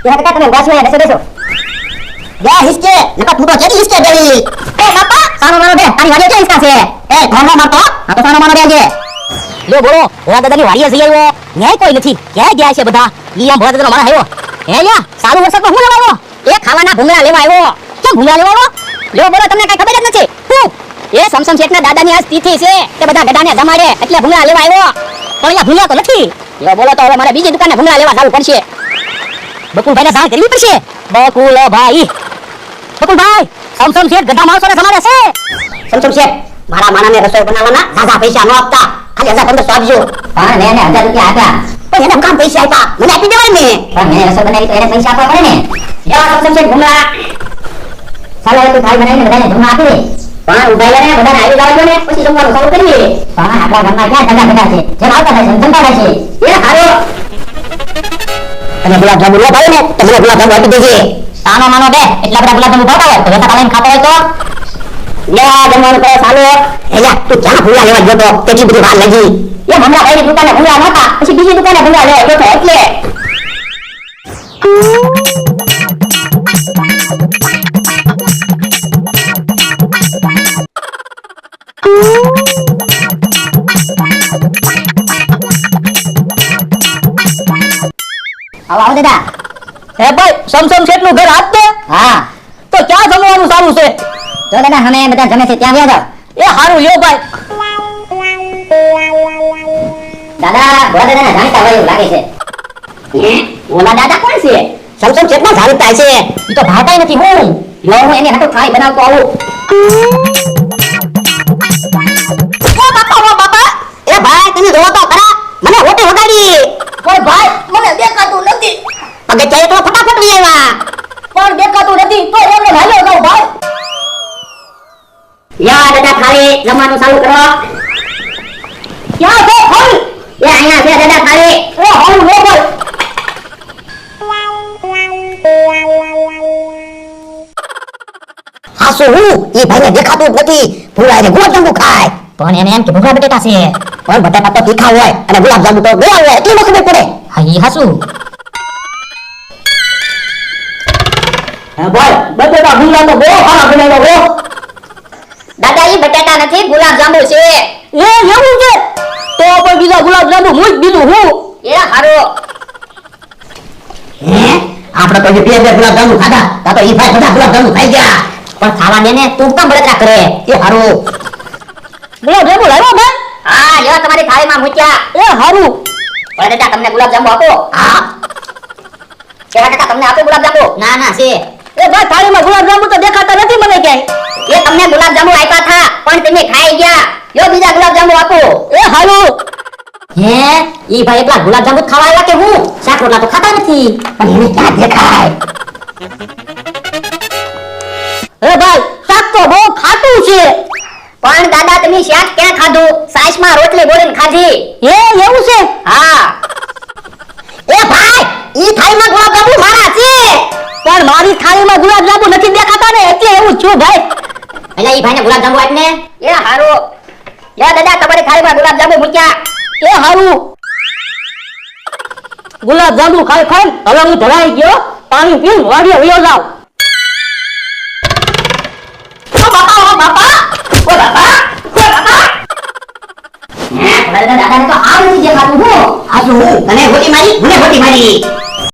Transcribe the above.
यहाँ बेटा तुम्हें बस में बैठो बैठो या हिसके नका तू तो चली हिसके गई ए बापा सानो मानो दे तारी वाली क्या इसका से ए कौन मार तो आ तो सानो मानो दे जे लो बोलो भोला दादा ની વાડીએ જઈ આવ્યો ન્યાય કોઈ નથી ક્યાં ગયા છે બધા ઈ આમ ભોલા દાદાનો માણસ આવ્યો હે યા સારું વરસાદમાં હું લેવા આવ્યો એ ખાવાના ભૂંગળા લેવા આવ્યો કેમ ભૂંગળા લેવા આવ્યો લ્યો બોલો તમને કઈ ખબર જ નથી હું એ સમસમ શેઠના દાદાની આજ તિથિ છે કે બધા ગધાને જમાડે એટલે ભૂંગળા લેવા આવ્યો પણ અહીંયા ભૂંગળા તો નથી લ્યો બોલો તો હવે મારે બીજી દુકાને ભૂંગળા લેવા જવું પડશે બકુલભાઈને જાણ કરવી પડશે બકુલભાઈ સમસમ શેઠ ગધા માણસોને જમાડે છે સમસમ શેઠ મારા માનાને રસોઈ બનાવવાના ઝાઝા પૈસા ન આપતા ખાલી 1500 આપજો પણ મેં 1000 રૂપિયા આપ્યા પણ એને કામ પૈસા આપ્યા મને આપી દેવાય ને પણ મેં રસોઈ બનાવી તો એને પૈસા આપવા પડે ને યા સમસમ શેઠ ભૂંગળા ચાલો તું થાળી બનાવીને બધાને જમવા આપી પણ ઉભાઈ ને બધાને આવી જવા દો ને પછી જમવાનું શરૂ કરીએ પણ આપણા ઘરમાં ક્યાં ધંધા બધા છે જેમ આવતા થાય જમતા થાય છે એ હારો અને ગુલાબ જાંબુ લો ભાઈ ને તમે ગુલાબ જાંબુ આપી દેજે સાનો માનો દે એટલા બધા ગુલાબ જાંબુ ભાવતા હોય તો વેતા લઈને ખાતા હોય તો યા જમવાનું કરે ચાલો એલા તું ક્યાં ભૂલા લેવા ગયો તો કેટલી બધી વાર લાગી એ હમણાં ભાઈની દુકાને ભૂલા નહોતા પછી બીજી દુકાને ભૂલા લેવા ગયો તો એટલે આવો દાદા હે ભાઈ સમસમ શેઠનું ઘર આજ તો હા તો ક્યાં જમવાનું સારું છે જો દાદા અમે બધા જમે છે ત્યાં વ્યા જાવ એ હારું લ્યો ભાઈ દાદા ભોળા દાદાને જાણતા હોય એવું લાગે છે હે ઓલા દાદા કોણ છે સમસમ શેઠના જાણતા છે ઈ તો ભાવતાય નથી હું લો હું એની હાટુ થાળી બનાવતો આવું ઓ બાપા એ ભાઈ તમે જોવો તો ખરા મને હોટે વગાડી ઓય ભાઈ મને દેખાતું નથી પગે ચાલે તો ફટાફટ લઈ આવ્યા પણ દેખાતું નથી તો એમને ભાલ્યો જાવ ભાઈ યા દાદા થાળી જમવાનું ચાલુ કરો ક્યાં છે થાળી એ અહીંયા છે દાદા થાળી એ હાલ લો ભાઈ હાસો હું એ ભાઈને દેખાતું જ નથી ભૂલા એને ગુલાબ જાંબુ ખાય પણ એને એમ કે ભૂખા બટેટા છે પણ બટેટા તો તીખા હોય અને ગુલાબ જાંબુ તો ગયા હોય એટલી ખબર પડે હા ઈ હાસુ હા બોલ બટેટા ગુલાબ તો બહુ ખાવા બનાવ્યો હો દાદા ઈ બટેટા નથી ગુલાબ જાંબુ છે એ એવું છે તો પણ બીજા ગુલાબ જાંબુ હું જ બીજું હું એ હારો હે આપણે તો બે ગુલાબ જાંબુ ખાધા તા તો ઈ ભાઈ બધા ગુલાબ જાંબુ ખાઈ ગયા પણ ખાવા દે ને તું કેમ બળતરા કરે એ હારો ગુલાબ જાંબુ લાવ્યો ભાઈ હા લ્યો તમારી થાળીમાં મૂક્યા એ હારું ઓય દાદા તમને ગુલાબ જાંબુ આપો હા કેવા કાકા તમને આપો ગુલાબ જાંબુ ના ના છે એ ભાઈ થાળીમાં ગુલાબ જાંબુ તો દેખાતા નથી મને ક્યાંય એ તમને ગુલાબ જાંબુ આપ્યા થા પણ તમે ખાઈ ગયા યો બીજા ગુલાબ જાંબુ આપો એ હારું હે ઈ ભાઈ એકલા ગુલાબ જાંબુ ખાવા આવ્યા કે હું શાક રોટલા તો ખાતા નથી પણ એને ક્યાં દેખાય એ ભાઈ શાક તો બહુ ખાટું છે પણ દાદા તમે શાક ક્યાં ખાધું સાસમાં રોટલી બોળીને ખાધી એ એવું છે હા એ ભાઈ ઈ થાળીમાં ગુલાબ જાંબુ મારા છે પણ મારી થાળીમાં ગુલાબ જાંબુ નથી દેખાતા ને એટલે એવું છું ભાઈ એટલે ઈ ભાઈને ગુલાબ જાંબુ આપને એ હારું યા દાદા તમારી થાળીમાં ગુલાબ જાંબુ મૂક્યા એ હારું ગુલાબ જાંબુ ખાઈ ખાઈ હવે હું ધરાઈ ગયો પાણી પીને વાડીએ વયો જાવ ઓ બાપા ઓ બાપા ઓ બાપા ઓ બાપા હે દાદા દાદાને તો આ નથી દેખાતું હું આ શું તને હોટી મારી મને હોટી મારી